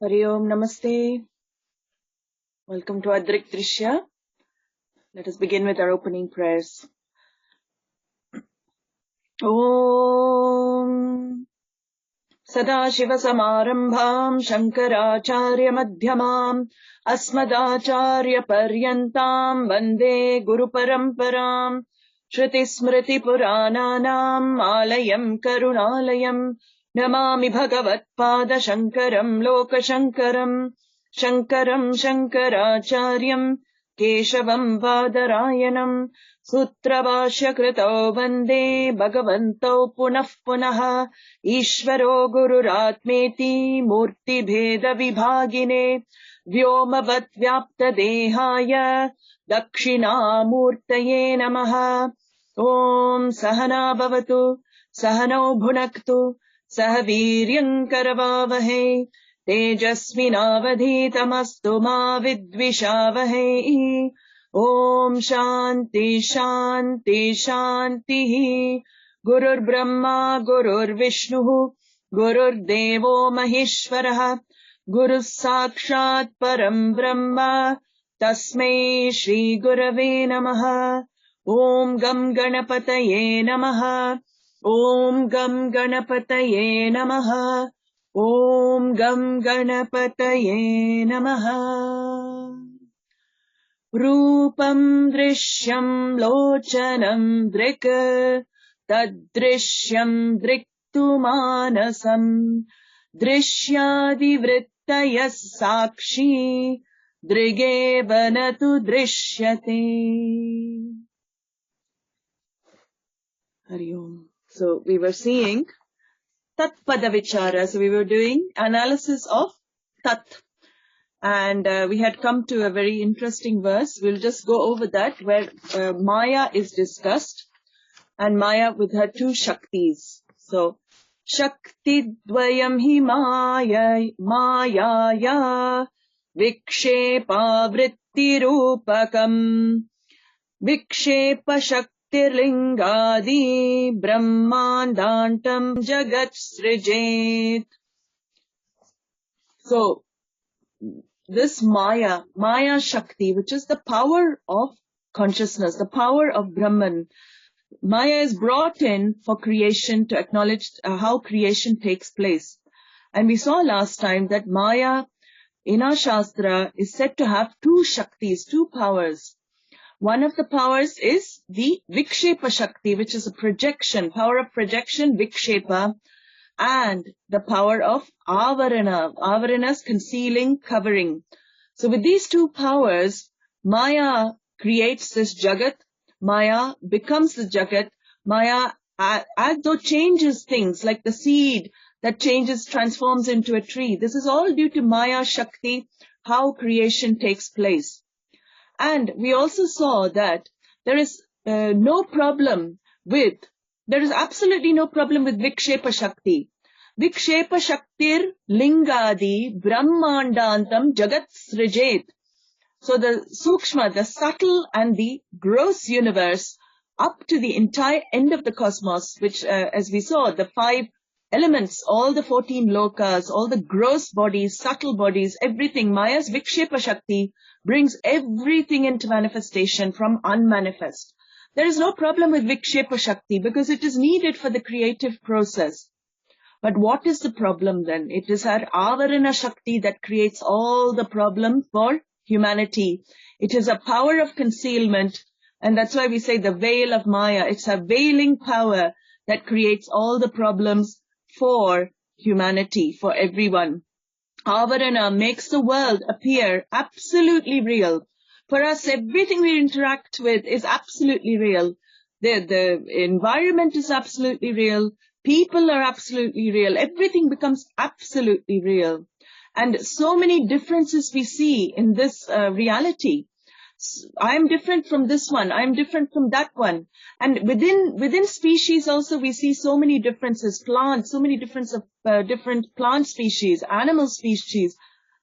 Hari Om, Namaste. Welcome to our Drig-Drishya. Let us begin with our opening prayers. Om Sadashiva Samarambham Shankaracharya Madhyamam Asmadacharya Paryantam Vande Guru Paramparam Shruti Smriti Purananam Alayam Karunalayam Namami Bhagavat Pada Shankaram Loka Shankaram Shankaram Shankaracharyam Keshavam Vadarayanam Sutrabhashya Krito Vande Bhagavanto Punah Punah Ishvaro Gururatmeti Murti Bheda Vibhagine Vyomavat Vyapta Dehaya Dakshina Murtaye Namaha Om Sahana Bhavatu Sahano Bhunaktu Sahaviryam Karavavahe Tejasvinavadhitamastu ma vidvishavahe Om Shanti Shanti Shanti Gurur Brahma Gurur Vishnu Gurur Devo Maheshwaraha Guru Sakshat Param Brahma Tasmai Shri Gurave Namaha Om Gam Ganapataye Namaha Om Gam Ganapataye Namaha Om Gam Ganapataye Namaha Rupam Drishyam Lochanam Drik Tadrishyam Driktu Manasam Drishyadi Vrittayas Sakshi Drigevanatu Drishyate. Hari Om. So we were seeing Tat Pada Vichara. So we were doing analysis of Tat. And we had come to a very interesting verse. We'll just go over that where Maya is discussed. And Maya with her two Shaktis. So, Shakti Dvayam hi Maya ya Vikshepa Vritti Rupakam Vikshepa Shakti Tirlingadi Brahmandantam Jagat Srijet. So, this Maya Shakti, which is the power of consciousness, the power of Brahman, Maya is brought in for creation to acknowledge how creation takes place. And we saw last time that Maya in our Shastra is said to have two Shaktis, two powers. One of the powers is the Vikshepa Shakti, which is a projection, power of projection, Vikshepa, and the power of Avarana, Avarana's concealing, covering. So with these two powers, Maya creates this Jagat, Maya becomes the Jagat, Maya as though changes things like the seed that changes, transforms into a tree. This is all due to Maya Shakti, how creation takes place. And we also saw that there is absolutely no problem with Vikshepa Shakti. Vikshepa Shaktir Lingadi Brahmandantam Jagat Srijet. So the Sukshma, the subtle and the gross universe up to the entire end of the cosmos, which as we saw, the 5 elements, all the 14 lokas, all the gross bodies, subtle bodies, everything, Maya's Vikshepa Shakti brings everything into manifestation from unmanifest. There is no problem with Vikshepa Shakti because it is needed for the creative process. But what is the problem then? It is her Avarana Shakti that creates all the problem for humanity. It is a power of concealment, and that's why we say the veil of Maya. It's a veiling power that creates all the problems for humanity, for everyone. Avarana makes the world appear absolutely real. For us, everything we interact with is absolutely real. The environment is absolutely real. People are absolutely real. Everything becomes absolutely real. And so many differences we see in this reality. I'm different from this one. I'm different from that one. And within species also we see so many differences. Plants, so many different plant species, animal species.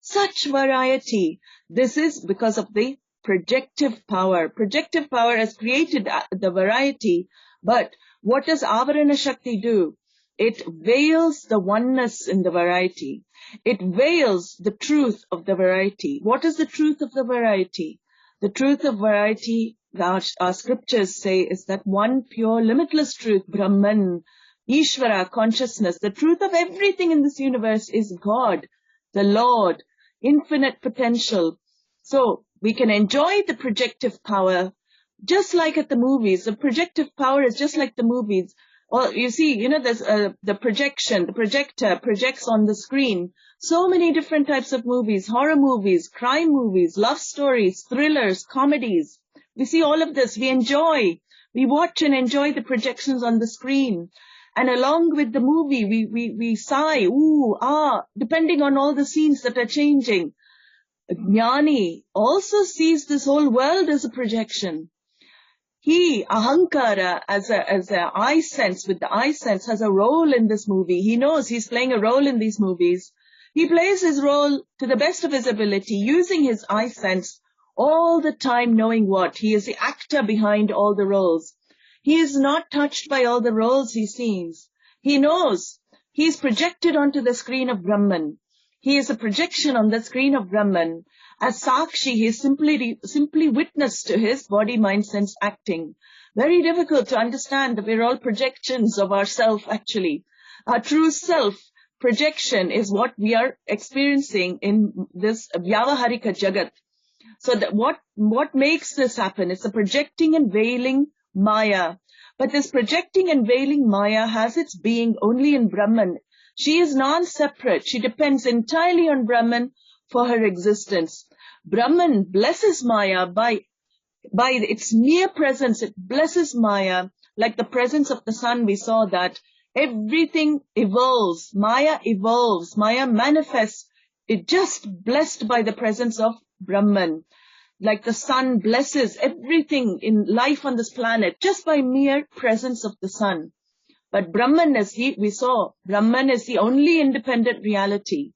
Such variety. This is because of the projective power. Projective power has created the variety, but what does Avarana Shakti do? It veils the oneness in the variety. It veils the truth of the variety. What is the truth of the variety? The truth of variety, our scriptures say, is that one pure, limitless truth, Brahman, Ishvara, consciousness. The truth of everything in this universe is God, the Lord, infinite potential. So we can enjoy the projective power just like at the movies. The projective power is just like the movies. Well, you see, there's the projection, the projector projects on the screen. So many different types of movies, horror movies, crime movies, love stories, thrillers, comedies. We see all of this. We enjoy. We watch and enjoy the projections on the screen. And along with the movie, we sigh, ooh, ah, depending on all the scenes that are changing. Jnani also sees this whole world as a projection. He, Ahankara, as a eye sense, with the eye sense, has a role in this movie. He knows he's playing a role in these movies. He plays his role to the best of his ability, using his eye sense all the time, knowing what? He is the actor behind all the roles. He is not touched by all the roles he sees. He knows he is projected onto the screen of Brahman. He is a projection on the screen of Brahman. As Sakshi, he is simply witness to his body, mind, sense acting. Very difficult to understand that we're all projections of ourself, actually. Our true self projection is what we are experiencing in this Vyavaharika Jagat. So that what makes this happen? It's a projecting and veiling Maya. But this projecting and veiling Maya has its being only in Brahman. She is non-separate. She depends entirely on Brahman for her existence. Brahman blesses Maya by its mere presence. It blesses Maya like the presence of the sun. We saw that everything evolves. Maya evolves. Maya manifests. It just blessed by the presence of Brahman. Like the sun blesses everything in life on this planet just by mere presence of the sun. But Brahman, as we saw, Brahman is the only independent reality.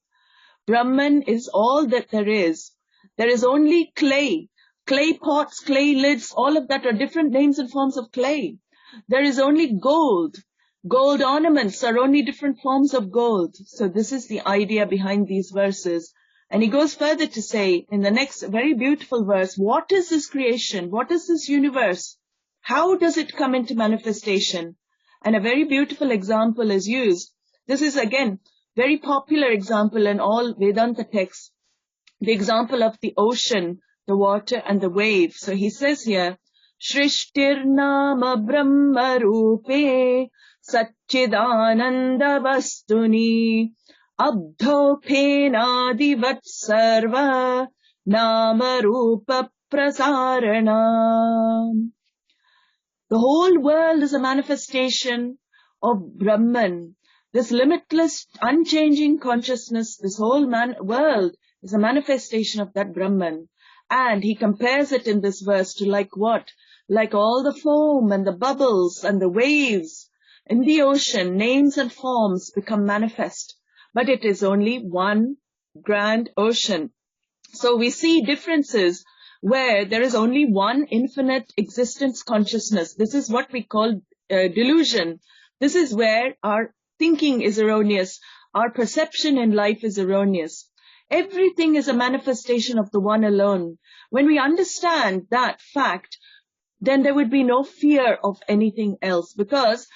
Brahman is all that there is. There is only clay pots, clay lids, all of that are different names and forms of clay. There is only gold. Gold ornaments are only different forms of gold. So this is the idea behind these verses. And he goes further to say in the next very beautiful verse, what is this creation? What is this universe? How does it come into manifestation? And a very beautiful example is used. This is again very popular example in all Vedanta texts. The example of the ocean, the water and the wave. So he says here, Shrishtirnama Brahma Rupe Satchidananda Vastuni Abdho Penadivat Sarva Nama Rupa Prasarana. The whole world is a manifestation of Brahman. This limitless, unchanging consciousness, this whole world is a manifestation of that Brahman. And he compares it in this verse to like what? Like all the foam and the bubbles and the waves in the ocean, names and forms become manifest. But it is only one grand ocean. So we see differences where there is only one infinite existence consciousness. This is what we call delusion. This is where our thinking is erroneous. Our perception in life is erroneous. Everything is a manifestation of the one alone. When we understand that fact, then there would be no fear of anything else, because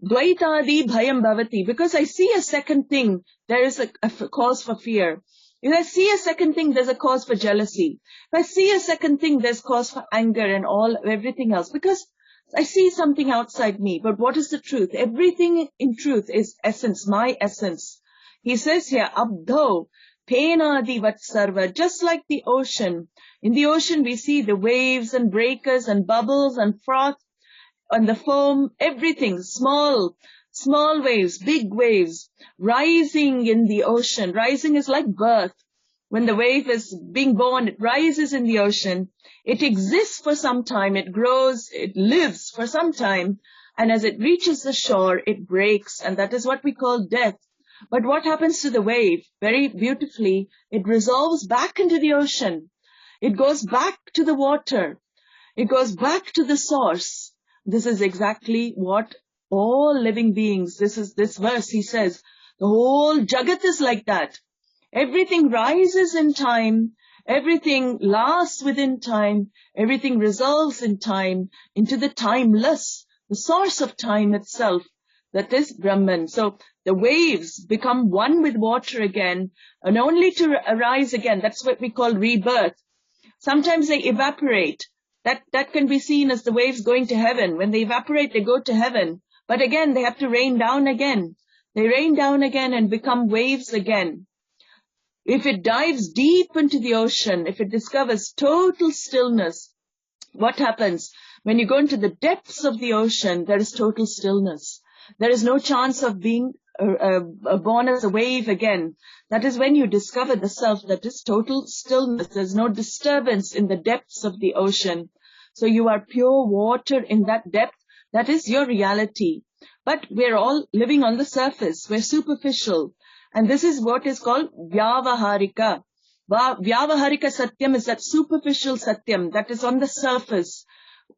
Dvaitadi bhayam bhavati. Because I see a second thing, there is a cause for fear. If I see a second thing, there's a cause for jealousy. If I see a second thing, there's cause for anger and everything else. Because I see something outside me. But what is the truth? Everything in truth is essence, my essence. He says here, Abdho Penadi Vatsarva, just like the ocean. In the ocean, we see the waves and breakers and bubbles and froth and the foam, everything, small waves, big waves, rising in the ocean. Rising is like birth. When the wave is being born, it rises in the ocean. It exists for some time. It grows. It lives for some time. And as it reaches the shore, it breaks. And that is what we call death. But what happens to the wave? Very beautifully, it resolves back into the ocean. It goes back to the water. It goes back to the source. This is exactly what all living beings, this verse, he says, the whole Jagat is like that. Everything rises in time. Everything lasts within time. Everything resolves in time into the timeless, the source of time itself. That is Brahman. So the waves become one with water again, and only to arise again. That's what we call rebirth. Sometimes they evaporate. That can be seen as the waves going to heaven. When they evaporate, they go to heaven. But again, they have to rain down again. They rain down again and become waves again. If it dives deep into the ocean, if it discovers total stillness, what happens? When you go into the depths of the ocean, there is total stillness. There is no chance of being born as a wave again. That is when you discover the self, that is total stillness. There's no disturbance in the depths of the ocean. So you are pure water in that depth. That is your reality. But we're all living on the surface. We're superficial. And this is what is called Vyavaharika. Vyavaharika Satyam is that superficial Satyam that is on the surface.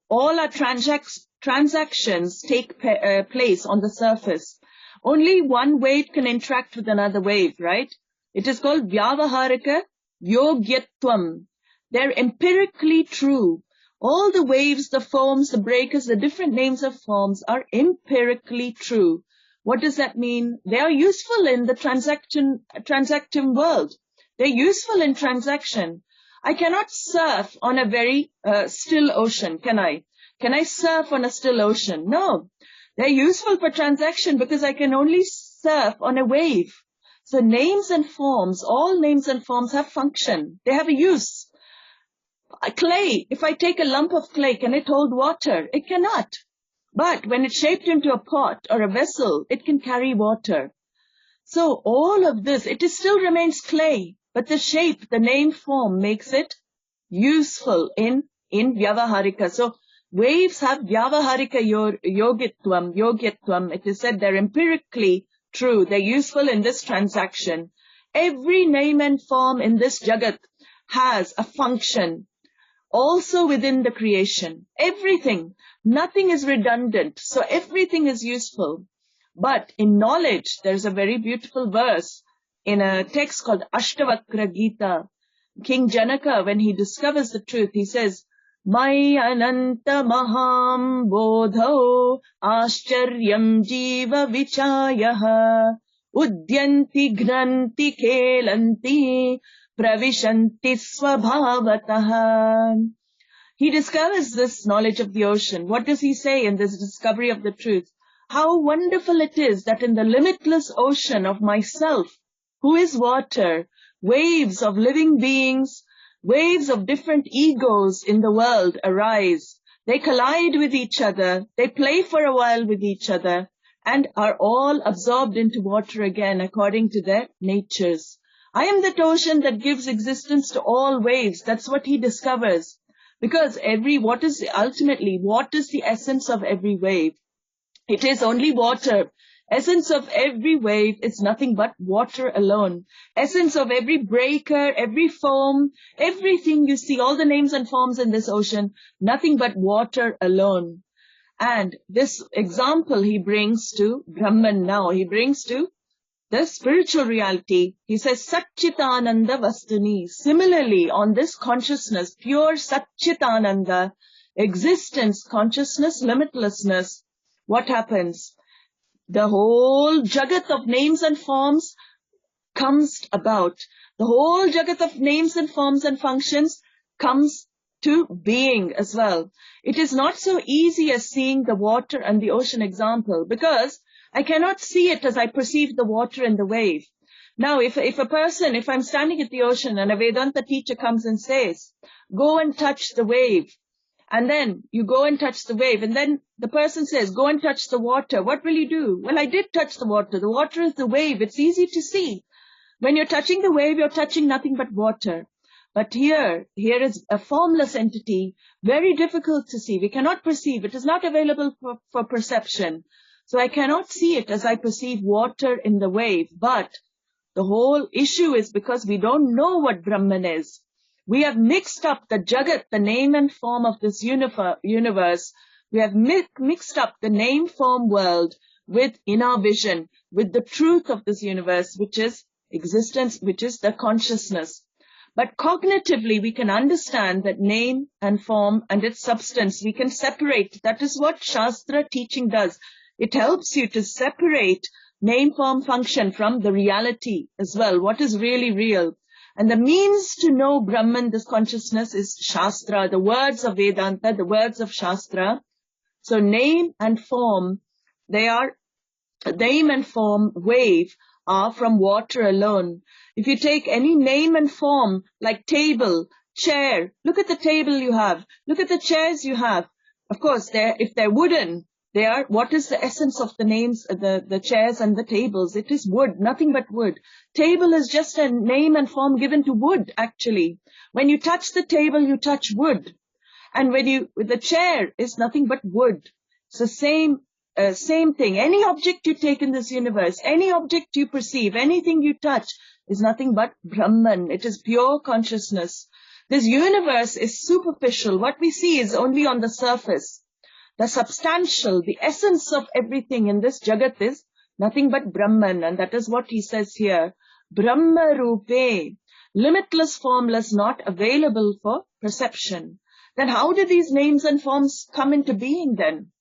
All our transactions take place on the surface. Only one wave can interact with another wave, right? It is called Vyavaharika Yogyatvam. They're empirically true. All the waves, the foams, the breakers, the different names of forms are empirically true. What does that mean? They are useful in the transacting world. They're useful in transaction. I cannot surf on a very still ocean, can I? Can I surf on a still ocean? No. They're useful for transaction because I can only surf on a wave. So names and forms, all names and forms have function. They have a use. Clay, if I take a lump of clay, can it hold water? It cannot. But when it's shaped into a pot or a vessel, it can carry water. So all of this, it still remains clay, but the shape, the name form makes it useful in Vyavaharika. So waves have Vyavaharika yogyatvam. It is said they're empirically true. They're useful in this transaction. Every name and form in this Jagat has a function. Also within the creation. Everything. Nothing is redundant. So everything is useful. But in knowledge, there's a very beautiful verse in a text called Ashtavakra Gita. King Janaka, when he discovers the truth, he says, Mai ananta maham bodho ascharyam jiva vichayaha udyanti gnanti kelanti pravishanti swabhavataha. He discovers this knowledge of the ocean. What does he say in this discovery of the truth? How wonderful it is that in the limitless ocean of myself, who is water, waves of living beings, waves of different egos in the world arise. They collide with each other. They play for a while with each other and are all absorbed into water again according to their natures. I am that ocean that gives existence to all waves. That's what he discovers. Because what is the essence of every wave? It is only water. Essence of every wave is nothing but water alone. Essence of every breaker, every foam, everything you see, all the names and forms in this ocean, nothing but water alone. And this example he brings to Brahman now. He brings to the spiritual reality. He says, Satchitananda Vastuni. Similarly, on this consciousness, pure Satchitananda, existence, consciousness, limitlessness, what happens? The whole Jagat of names and forms comes about. The whole Jagat of names and forms and functions comes to being as well. It is not so easy as seeing the water and the ocean example, because I cannot see it as I perceive the water and the wave. Now, if I'm standing at the ocean and a Vedānta teacher comes and says, go and touch the wave, and then you go and touch the wave, and then the person says, go and touch the water, what will you do? Well, I did touch the water. The water is the wave. It's easy to see. When you're touching the wave, you're touching nothing but water. But here is a formless entity, very difficult to see. We cannot perceive. It is not available for perception. So I cannot see it as I perceive water in the wave. But the whole issue is because we don't know what Brahman is. We have mixed up the Jagat, the name and form of this universe. We have mixed up the name form world with inner vision, with the truth of this universe, which is existence, which is the consciousness. But cognitively, we can understand that name and form and its substance, we can separate. That is what Shastra teaching does. It helps you to separate name, form, function from the reality as well, what is really real. And the means to know Brahman, this consciousness, is Shastra, the words of Vedānta, the words of Shastra. So name and form, name and form wave are from water alone. If you take any name and form like table, chair, look at the table you have, look at the chairs you have. Of course, if they're wooden, what is the essence of the names, the chairs and the tables? It is wood, nothing but wood. Table is just a name and form given to wood, actually. When you touch the table, you touch wood. And the chair is nothing but wood. It's the same thing. Any object you take in this universe, any object you perceive, anything you touch is nothing but Brahman. It is pure consciousness. This universe is superficial. What we see is only on the surface. The substantial, the essence of everything in this Jagat is nothing but Brahman. And that is what he says here. Brahma Rupe, limitless, formless, not available for perception. Then how do these names and forms come into being then?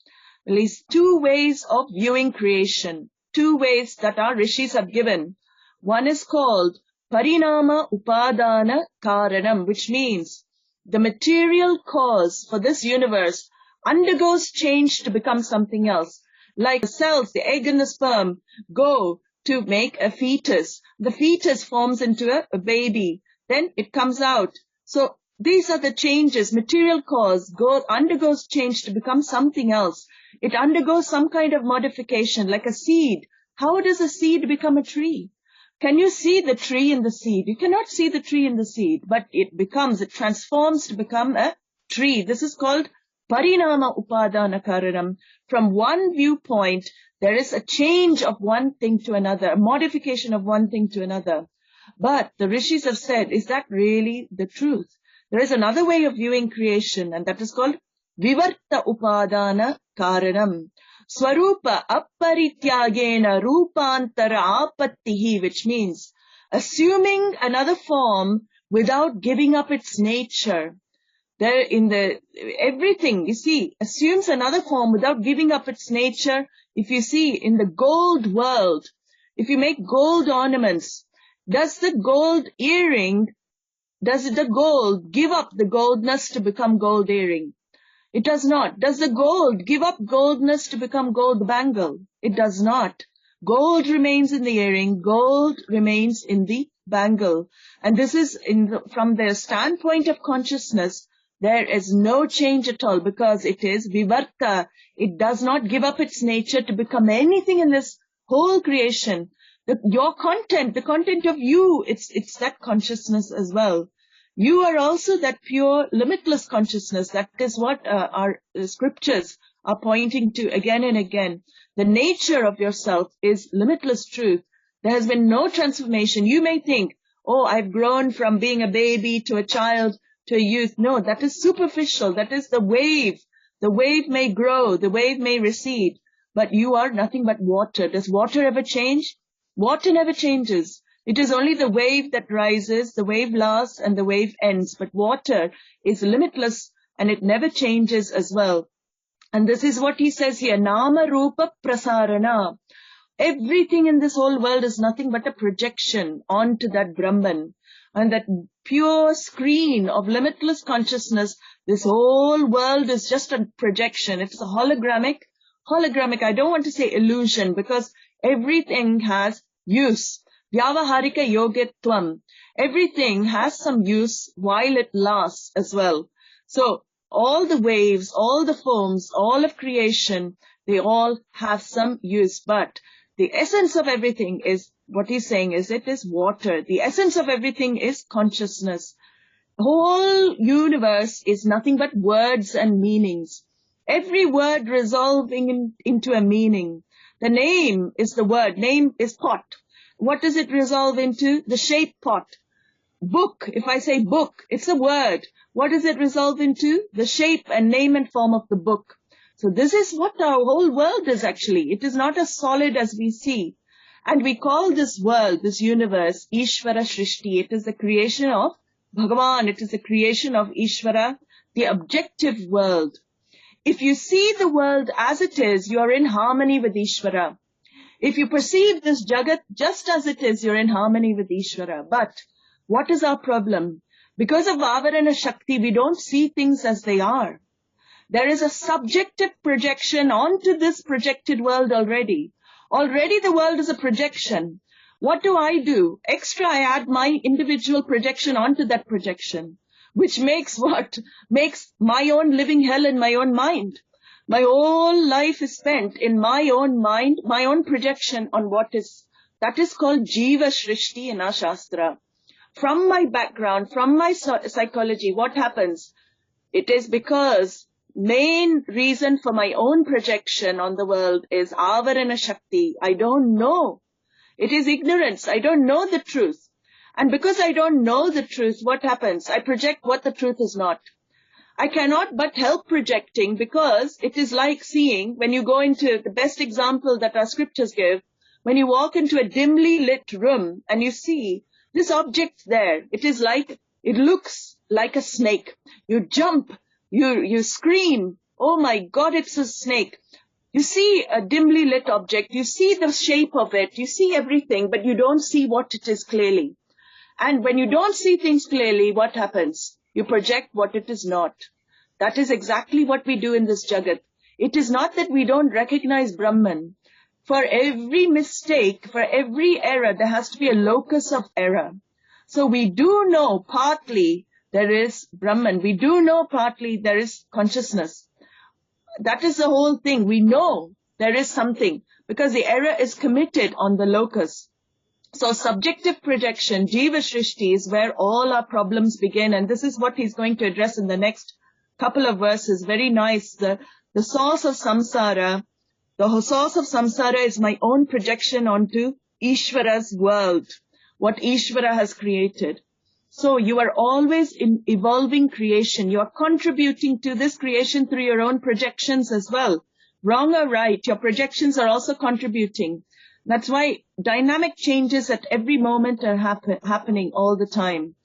At least two ways of viewing creation, two ways that our rishis have given. One is called Parinama Upadana Karanam, which means the material cause for this universe undergoes change to become something else. Like the cells, the egg and the sperm go to make a fetus. The fetus forms into a baby. Then it comes out. So these are the changes. Material cause undergoes change to become something else. It undergoes some kind of modification, like a seed. How does a seed become a tree? Can you see the tree in the seed? You cannot see the tree in the seed, but it transforms to become a tree. This is called Parinama Upadana Karanam. From one viewpoint, there is a change of one thing to another, a modification of one thing to another. But the rishis have said, is that really the truth? There is another way of viewing creation, and that is called Vivarta Upadana Karanam. Swarupa Apparityagena Rupantara Apattihi, which means assuming another form without giving up its nature. Everything, you see, assumes another form without giving up its nature. If you see in the gold world, if you make gold ornaments, does the gold give up the goldness to become gold earring? It does not. Does the gold give up goldness to become gold bangle? It does not. Gold remains in the earring, gold remains in the bangle. And this is from the standpoint of consciousness, there is no change at all because it is vivarta. It does not give up its nature to become anything in this whole creation. Your content, the content of you, it's that consciousness as well. You are also that pure, limitless consciousness. That is what our scriptures are pointing to again and again. The nature of yourself is limitless truth. There has been no transformation. You may think, oh, I've grown from being a baby to a child to a youth. No, that is superficial. That is the wave. The wave may grow. The wave may recede. But you are nothing but water. Does water ever change? Water never changes. It is only the wave that rises, the wave lasts, and the wave ends. But water is limitless, and it never changes as well. And this is what he says here, Nama Rupa Prasarana. Everything in this whole world is nothing but a projection onto that Brahman. And that pure screen of limitless consciousness, this whole world is just a projection. It's a hologramic. I don't want to say illusion, because everything has use. Vyavaharika yogetvam. Everything has some use while it lasts as well. So all the waves, all the forms, all of creation, they all have some use. But the essence of everything is, what he's saying is, it is water. The essence of everything is consciousness. The whole universe is nothing but words and meanings. Every word resolving into a meaning. The name is the word. Name is pot. What does it resolve into? The shape pot. book, if I say book, it's a word. What does it resolve into? The shape and name and form of the book. So this is what our whole world is actually. It is not as solid as we see. And we call this world, this universe, Ishvara Shrishti. It is the creation of Bhagavan. It is the creation of Ishvara, the objective world. If you see the world as it is, you are in harmony with Ishvara. If you perceive this Jagat just as it is, you're in harmony with Ishvara. But what is our problem? Because of Avarana Shakti, we don't see things as they are. There is a subjective projection onto this projected world already. Already the world is a projection. What do? Extra, I add my individual projection onto that projection, which makes what? Makes my own living hell in my own mind. My whole life is spent in my own mind, my own projection on what is. That is called Jiva Shrishti in our Shastra. From my background, from my psychology, what happens? It is because main reason for my own projection on the world is Avarana Shakti. I don't know. It is ignorance. I don't know the truth. And because I don't know the truth, what happens? I project what the truth is not. I cannot but help projecting because it is like seeing, when you go into the best example that our scriptures give, when you walk into a dimly lit room and you see this object there, it looks like a snake. You jump, you scream, oh my God, it's a snake. You see a dimly lit object, you see the shape of it, you see everything, but you don't see what it is clearly. And when you don't see things clearly, what happens? You project what it is not. That is exactly what we do in this Jagat. It is not that we don't recognize Brahman. For every mistake, for every error, there has to be a locus of error. So we do know partly there is Brahman. We do know partly there is consciousness. That is the whole thing. We know there is something because the error is committed on the locus. So subjective projection, Jiva Shrishti, is where all our problems begin. And this is what he's going to address in the next couple of verses. Very nice. The source of samsara. The source of samsara is my own projection onto Ishvara's world, what Ishvara has created. So you are always in evolving creation. You are contributing to this creation through your own projections as well. Wrong or right, your projections are also contributing. That's why dynamic changes at every moment are happening all the time.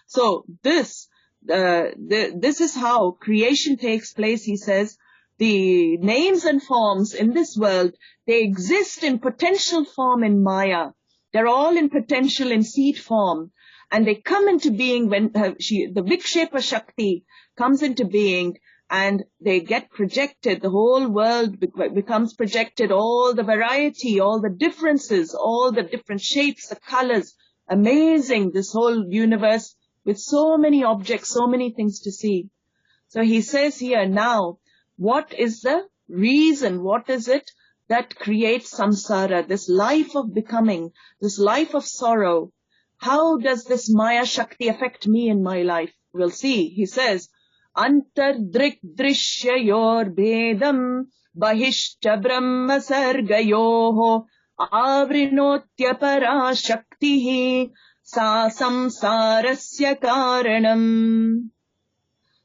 So this is how creation takes place, he says. The names and forms in this world, they exist in potential form in Maya. They're all in potential in seed form. And they come into being when the Vikshepa Shakti comes into being and they get projected. The whole world becomes projected, all the variety, all the differences, all the different shapes, the colors. Amazing, this whole universe with so many objects, so many things to see. So he says here now, what is the reason? What is it that creates samsara, this life of becoming, this life of sorrow? How does this Maya Shakti affect me in my life? We'll see. He says, Antar Drig-Drishya Vedam Bahishcha Brahma Sargayoho Avrinotya Parashaktihi Sa Samsarasya Karanam.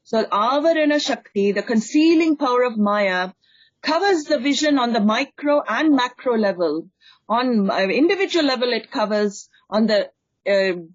So Avarana Shakti, the concealing power of Maya, covers the vision on the micro and macro level. On individual level it covers, on the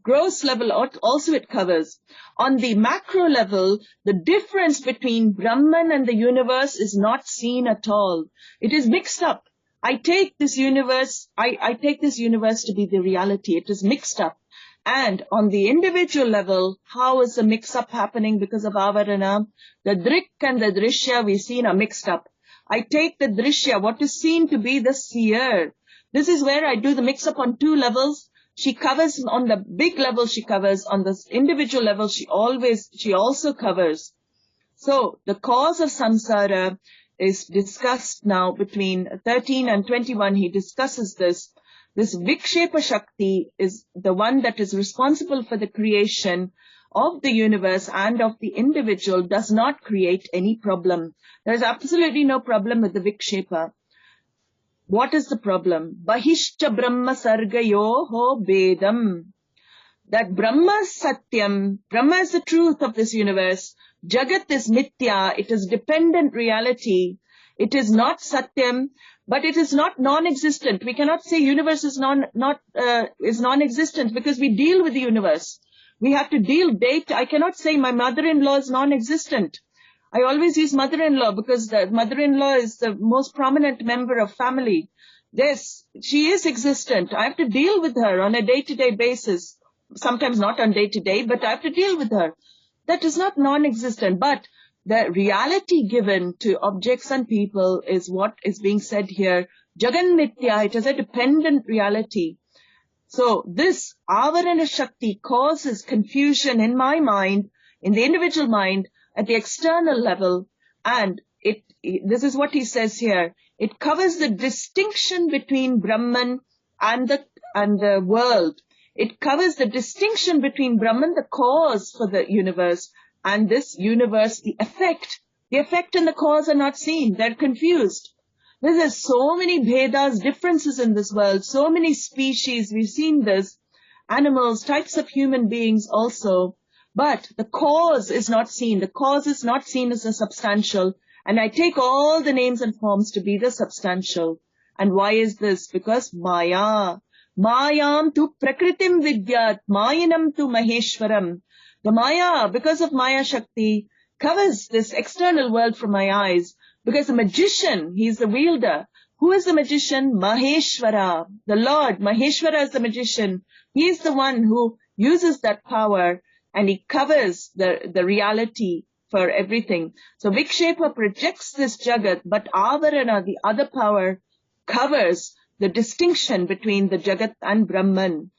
gross level also it covers. On the macro level, the difference between Brahman and the universe is not seen at all. It is mixed up. I take this universe to be the reality. It is mixed up. And on the individual level, how is the mix-up happening because of Avarana? The Drik and the Drishya we've seen are mixed up. I take the Drishya, what is seen to be the Seer. This is where I do the mix-up on two levels. She covers on the big level, she covers on the individual level, she also covers. So the cause of samsara is discussed now between 13 and 21. He discusses this. This Vikshepa Shakti is the one that is responsible for the creation of the universe and of the individual, does not create any problem. There is absolutely no problem with the Vikshepa. What is the problem? Bahishcha Brahma Sargayoho Vedam. that Brahma is Satyam, Brahma is the truth of this universe, Jagat is Mithya, it is dependent reality, it is not Satyam, but it is not non-existent. We cannot say universe is non-existent because we deal with the universe. We have to deal date. I cannot say my mother-in-law is non-existent. I always use mother-in-law because the mother-in-law is the most prominent member of family. Yes, she is existent. I have to deal with her on a day-to-day basis. Sometimes not on day-to-day, but I have to deal with her. That is not non-existent, but the reality given to objects and people is what is being said here. Jagan Mithya, it is a dependent reality. So this Avarana Shakti causes confusion in my mind, in the individual mind, at the external level, and this is what he says here. It covers the distinction between Brahman and the world. It covers the distinction between Brahman, the cause for the universe, and this universe, the effect. The effect and the cause are not seen. They're confused. There's so many Vedas, differences in this world, so many species. We've seen this. Animals, types of human beings also. But the cause is not seen. The cause is not seen as a substantial. And I take all the names and forms to be the substantial. And why is this? Because Maya. Mayam tu prakritim vidyat, Mayinam tu maheshwaram. The Maya, because of Maya Shakti, covers this external world from my eyes. Because the magician, he's the wielder. Who is the magician? Maheshwara, the Lord. Maheshwara is the magician. He is the one who uses that power and he covers the reality for everything. So Vikshepa projects this Jagat, but Avarana, the other power, covers the distinction between the Jagat and Brahman.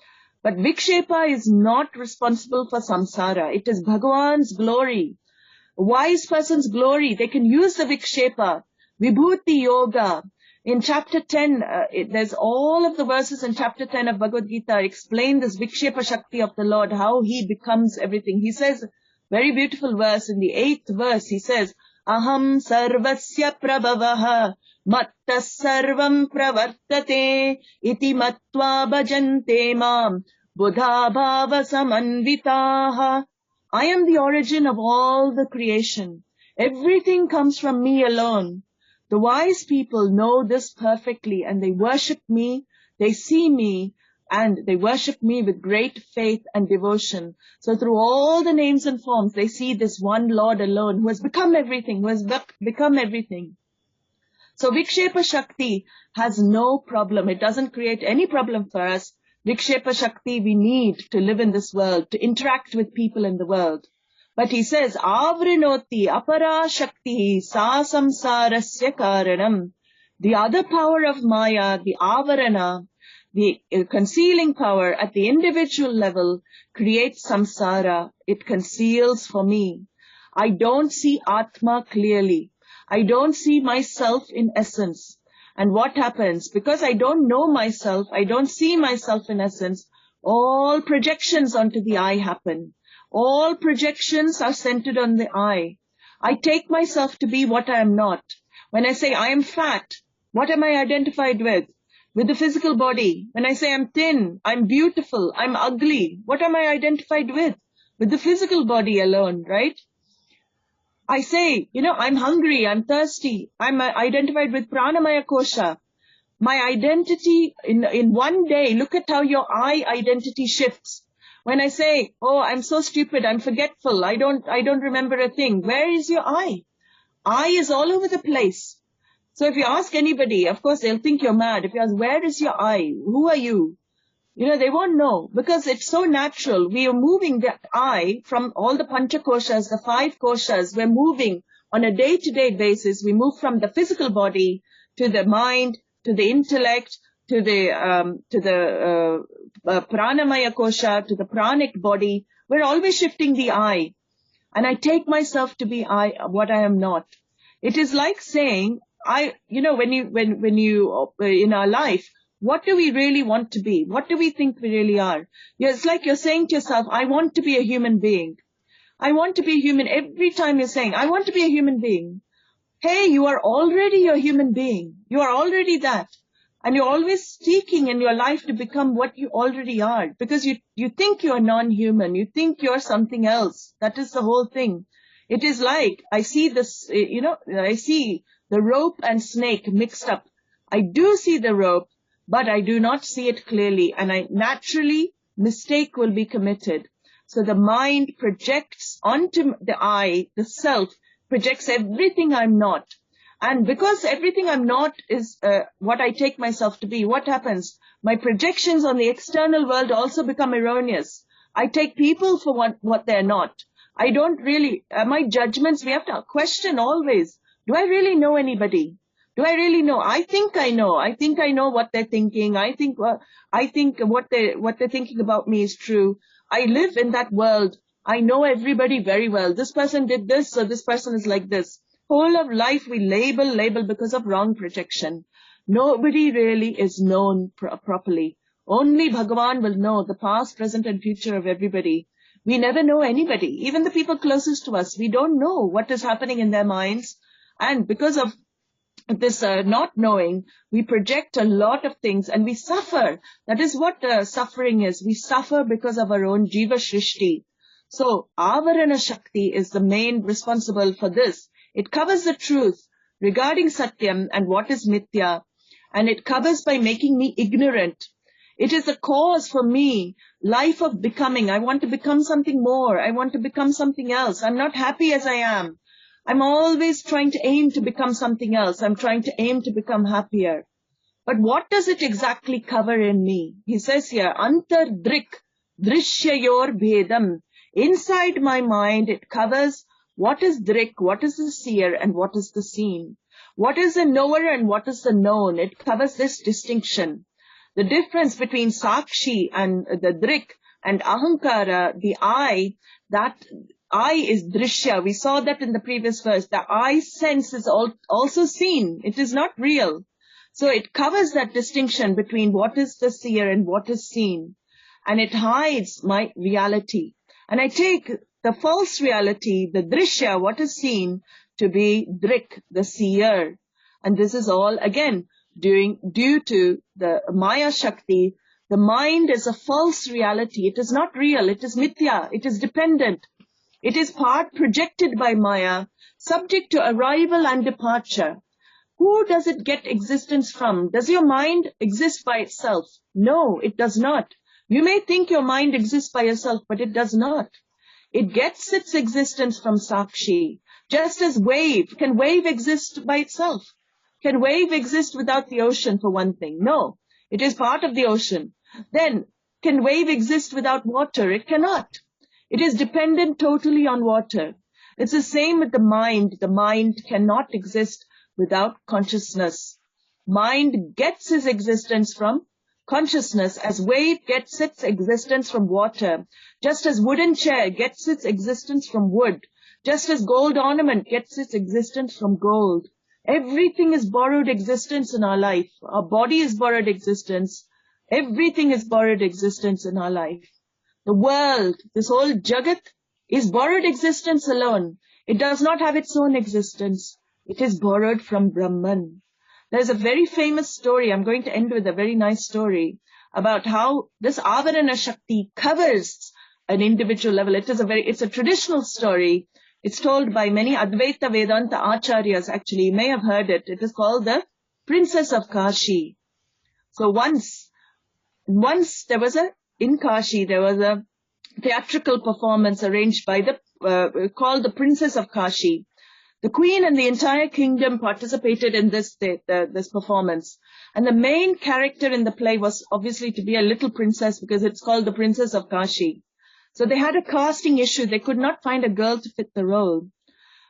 But Vikshepa is not responsible for samsara. It is Bhagavan's glory. A wise person's glory. They can use the Vikshepa. Vibhuti Yoga. In chapter 10, there's all of the verses in chapter 10 of Bhagavad Gita explain this Vikshepa Shakti of the Lord, how he becomes everything. He says, very beautiful verse, in the 8th verse, he says, Aham sarvasya prabhavaha matta sarvam pravartate iti matva bhajante mam buddha bhava samanvitaha. I am the origin of all the creation. Everything comes from me alone. The wise people know this perfectly and they worship me, they see me, and they worship me with great faith and devotion. So through all the names and forms, they see this one Lord alone who has become everything, So Vikshepa Shakti has no problem. It doesn't create any problem for us. Vikshepa Shakti we need to live in this world, to interact with people in the world. But he says, Avrinoti apara shakti sa samsarasya karanam. The other power of Maya, the Avarana, the concealing power at the individual level creates samsara. It conceals for me. I don't see Atma clearly. I don't see myself in essence. And what happens? Because I don't know myself, I don't see myself in essence, all projections onto the I happen. All projections are centered on the I. I take myself to be what I am not. When I say I am fat, what am I identified with? With the physical body. When I say I'm thin, I'm beautiful, I'm ugly, what am I identified with? With the physical body alone, right? I say, I'm hungry, I'm thirsty, I'm identified with Pranamaya Kosha. My identity in one day, look at how your I identity shifts. When I say, oh, I'm so stupid, I'm forgetful, I don't remember a thing. Where is your I? I is all over the place. So if you ask anybody, of course they'll think you're mad. If you ask, where is your I? Who are you? They won't know because it's so natural. We are moving the I from all the pancha koshas, the 5 koshas. We're moving on a day-to-day basis. We move from the physical body to the mind, to the intellect, to the pranamaya kosha, to the pranic body. We're always shifting the I. And I take myself to be what I am not. It is like saying, when you in our life, what do we really want to be? What do we think we really are? It's like you're saying to yourself, I want to be a human being. I want to be a human. Every time you're saying, I want to be a human being. Hey, you are already a human being. You are already that. And you're always seeking in your life to become what you already are, because you think you're non-human. You think you're something else. That is the whole thing. It is like, I see this, I see the rope and snake mixed up. I do see the rope, but I do not see it clearly. And naturally, mistake will be committed. So the mind projects onto the I, the self, projects everything I'm not. And because everything I'm not is what I take myself to be, what happens? My projections on the external world also become erroneous. I take people for what they're not. I don't really, my judgments, we have to question always. Do I really know anybody? Do I really know? I think I know. I think I know what they're thinking. I think what they're thinking about me is true. I live in that world. I know everybody very well. This person did this, so this person is like this. Whole of life we label because of wrong projection. Nobody really is known properly. Only Bhagavan will know the past, present and future of everybody. We never know anybody. Even the people closest to us, we don't know what is happening in their minds. And because of this not knowing, we project a lot of things and we suffer. That is what suffering is. We suffer because of our own Jiva Shrishti. So, Avarana Shakti is the main responsible for this. It covers the truth regarding Satyam and what is Mithya. And it covers by making me ignorant. It is a cause for me, life of becoming. I want to become something more. I want to become something else. I'm not happy as I am. I'm always trying to aim to become something else. I'm trying to aim to become happier. But what does it exactly cover in me? He says here, Antar Drig-Drishya Viveka. Inside my mind, it covers what is Drik, what is the seer, and what is the seen. What is the knower and what is the known? It covers this distinction. The difference between Sakshi and the Drik and Ahankara, the I, that I is Drishya. We saw that in the previous verse. The I sense is also seen. It is not real. So it covers that distinction between what is the seer and what is seen. And it hides my reality. And I take the false reality, the Drishya, what is seen, to be Drik, the seer. And this is all, again, due to the Maya Shakti. The mind is a false reality. It is not real. It is Mithya. It is dependent. It is part projected by Maya, subject to arrival and departure. Who does it get existence from? Does your mind exist by itself? No, it does not. You may think your mind exists by yourself, but it does not. It gets its existence from Sakshi. Just as wave. Can wave exist by itself? Can wave exist without the ocean, for one thing? No. It is part of the ocean. Then, can wave exist without water? It cannot. It is dependent totally on water. It's the same with the mind. The mind cannot exist without consciousness. Mind gets its existence from consciousness, as wave gets its existence from water, just as wooden chair gets its existence from wood, just as gold ornament gets its existence from gold. Everything is borrowed existence in our life. Our body is borrowed existence. Everything is borrowed existence in our life. The world, this whole Jagat, is borrowed existence alone. It does not have its own existence. It is borrowed from Brahman. There's a very famous story. I'm going to end with a very nice story about how this Avarana Shakti covers an individual level. It's a traditional story. It's told by many Advaita Vedānta Acharyas. Actually, you may have heard it. It is called the Princess of Kashi. So once in Kashi, there was a theatrical performance arranged by called the Princess of Kashi. The queen and the entire kingdom participated in this performance. And the main character in the play was obviously to be a little princess, because it's called the Princess of Kashi. So they had a casting issue. They could not find a girl to fit the role.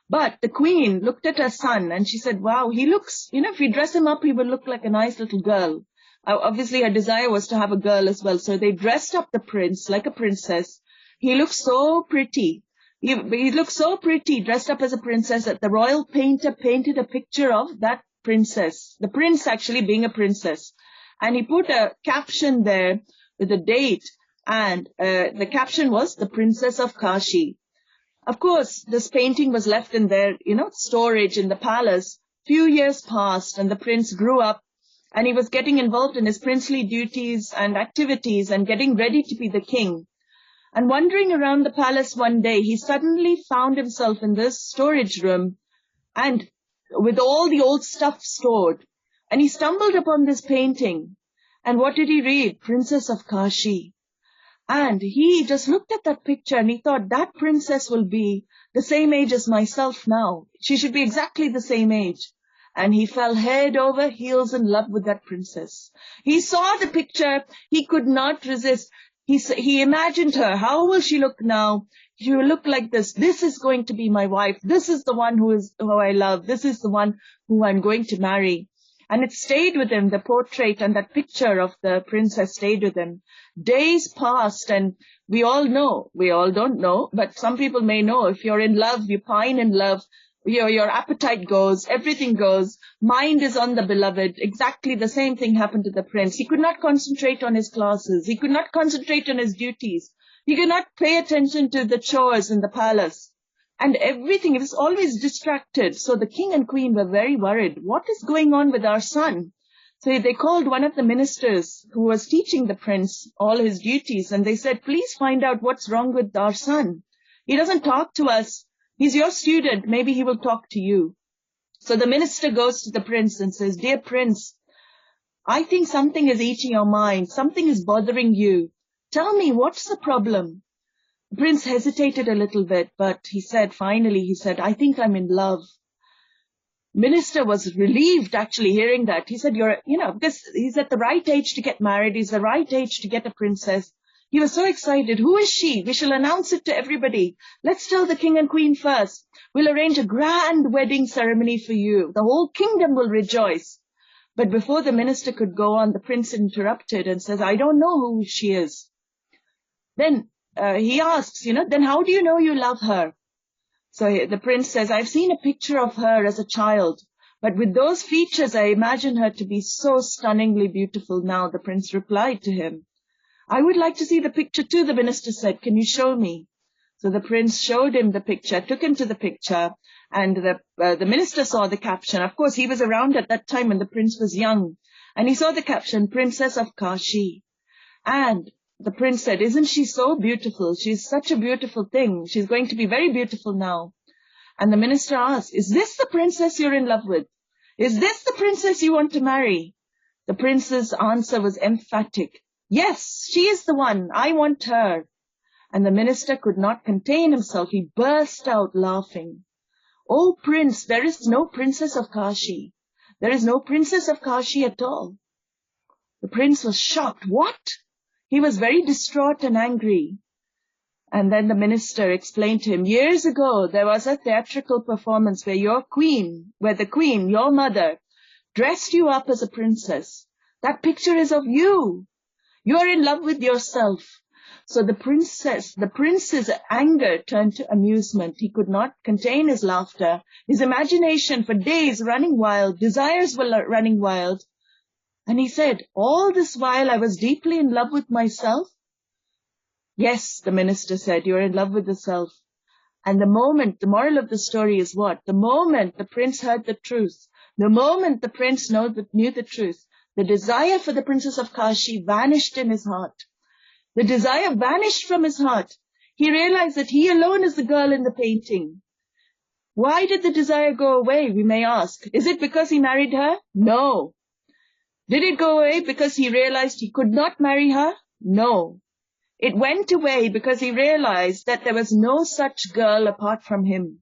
But the queen looked at her son and she said, wow, he looks, if we dress him up, he will look like a nice little girl. Obviously her desire was to have a girl as well. So they dressed up the prince like a princess. He looked so pretty. He looked so pretty, dressed up as a princess, that the royal painter painted a picture of that princess, the prince actually being a princess. And he put a caption there with a date, and the caption was the Princess of Kashi. Of course, this painting was left in their, storage in the palace. Few years passed and the prince grew up, and he was getting involved in his princely duties and activities and getting ready to be the king. And wandering around the palace one day, he suddenly found himself in this storage room and with all the old stuff stored. And he stumbled upon this painting. And what did he read? Princess of Kashi. And he just looked at that picture and he thought, that princess will be the same age as myself now. She should be exactly the same age. And he fell head over heels in love with that princess. He saw the picture. He could not resist. He imagined her. How will she look now? She will look like this. This is going to be my wife. This is the one who I love. This is the one who I'm going to marry. And it stayed with him, the portrait and that picture of the princess stayed with him. Days passed, and we all don't know, but some people may know, if you're in love, you pine in love, your appetite goes, everything goes, mind is on the beloved. Exactly the same thing happened to the prince. He could not concentrate on his classes. He could not concentrate on his duties. He could not pay attention to the chores in the palace. And everything, he was always distracted. So the king and queen were very worried. What is going on with our son? So they called one of the ministers who was teaching the prince all his duties, and they said, please find out what's wrong with our son. He doesn't talk to us. He's your student. Maybe he will talk to you. So the minister goes to the prince and says, dear prince, I think something is eating your mind. Something is bothering you. Tell me, what's the problem? The prince hesitated a little bit, but finally he said, I think I'm in love. Minister was relieved actually hearing that. He said, because he's at the right age to get married. He's the right age to get a princess. He was so excited. Who is she? We shall announce it to everybody. Let's tell the king and queen first. We'll arrange a grand wedding ceremony for you. The whole kingdom will rejoice. But before the minister could go on, the prince interrupted and says, I don't know who she is. Then he asks, then how do you know you love her? So the prince says, I've seen a picture of her as a child, but with those features, I imagine her to be so stunningly beautiful now. The prince replied to him, I would like to see the picture too, the minister said. Can you show me? So the prince showed him the picture, took him to the picture, and the minister saw the caption. Of course, he was around at that time when the prince was young, and he saw the caption, Princess of Kashi. And the prince said, isn't she so beautiful? She's such a beautiful thing. She's going to be very beautiful now. And the minister asked, is this the princess you're in love with? Is this the princess you want to marry? The prince's answer was emphatic. Yes, she is the one. I want her. And the minister could not contain himself. He burst out laughing. Oh, prince, there is no princess of Kashi. There is no princess of Kashi at all. The prince was shocked. What? He was very distraught and angry. And then the minister explained to him, years ago, there was a theatrical performance where the queen, your mother, dressed you up as a princess. That picture is of you. You are in love with yourself. So the prince's anger turned to amusement. He could not contain his laughter. His imagination for days running wild, desires were running wild. And he said, all this while I was deeply in love with myself? Yes, the minister said, you're in love with the self. And the moral of the story is what? The moment the prince heard the truth, the moment the prince knew the truth, the desire for the princess of Kashi vanished in his heart. The desire vanished from his heart. He realized that he alone is the girl in the painting. Why did the desire go away, we may ask? Is it because he married her? No. Did it go away because he realized he could not marry her? No. It went away because he realized that there was no such girl apart from him.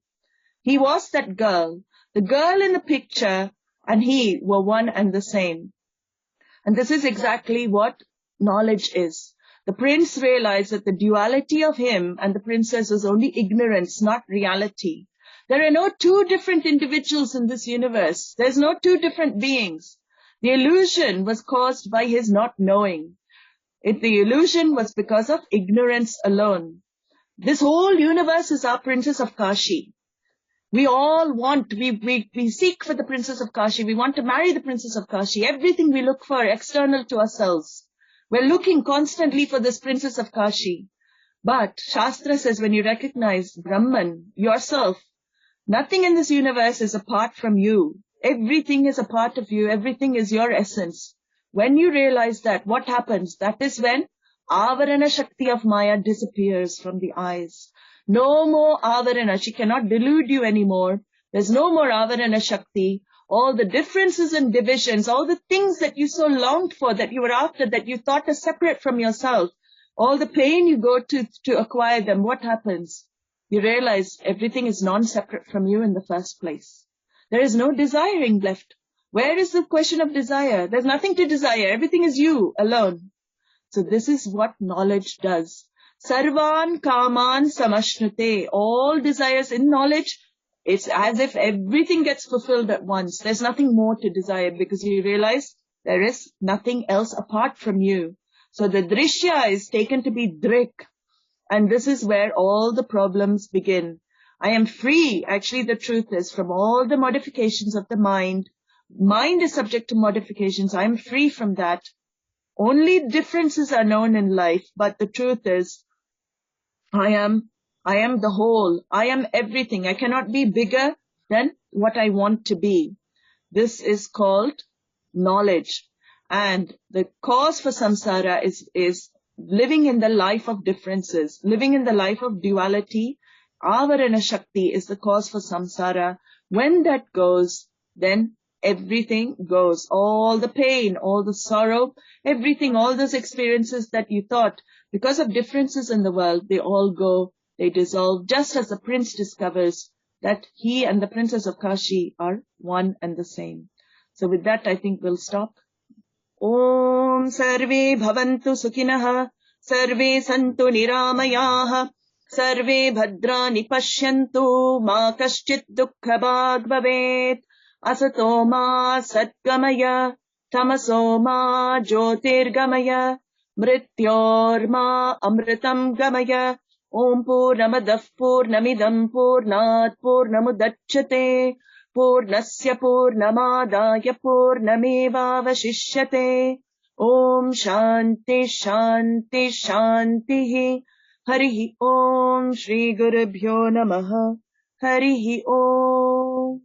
He was that girl. The girl in the picture and he were one and the same. And this is exactly what knowledge is. The prince realized that the duality of him and the princess was only ignorance, not reality. There are no two different individuals in this universe. There's no two different beings. The illusion was caused by his not knowing. The illusion was because of ignorance alone. This whole universe is our princess of Kashi. We all we seek for the princess of Kashi. We want to marry the princess of Kashi. Everything we look for external to ourselves. We're looking constantly for this princess of Kashi. But Shastra says when you recognize Brahman, yourself, nothing in this universe is apart from you. Everything is a part of you. Everything is your essence. When you realize that, what happens? That is when Avarana Shakti of Maya disappears from the eyes. No more Avarana. She cannot delude you anymore. There's no more Avarana Shakti. All the differences and divisions, all the things that you so longed for, that you were after, that you thought are separate from yourself, all the pain you go to acquire them, what happens? You realize everything is non-separate from you in the first place. There is no desiring left. Where is the question of desire? There's nothing to desire. Everything is you alone. So this is what knowledge does. Sarvan kaman samashnute. All desires in knowledge, it's as if everything gets fulfilled at once. There's nothing more to desire because you realize there is nothing else apart from you. So the drishya is taken to be drik. And this is where all the problems begin. I am free. Actually, the truth is, from all the modifications of the mind. Mind is subject to modifications. I am free from that. Only differences are known in life, but the truth is, I am the whole. I am everything. I cannot be bigger than what I want to be. This is called knowledge. And the cause for samsara is living in the life of differences, living in the life of duality. Avarana Shakti is the cause for samsara. When that goes, then everything goes. All the pain, all the sorrow, everything, all those experiences that you thought, because of differences in the world, they all go, they dissolve, just as the prince discovers that he and the princess of Kashi are one and the same. So with that, I think we'll stop. Om Sarve Bhavantu Sukhinah, Sarve Santu Niramayaha, Sarve Bhadrani Pashyantu, Ma Kaschit Dukkha Bhag Bhavet, Asato Ma Satgamaya, Tamaso Ma Jyotirgamaya, Mrityor Ma Amritam Gamaya, Om Purnamadav Purnamidam Purnat Purnamudachyate, Purnasya Purnamadaya Purnamevavashishyate. Om Shanti Shanti Shanti. Harihi Om Shri Gurubhyo Namaha. Harihi Om.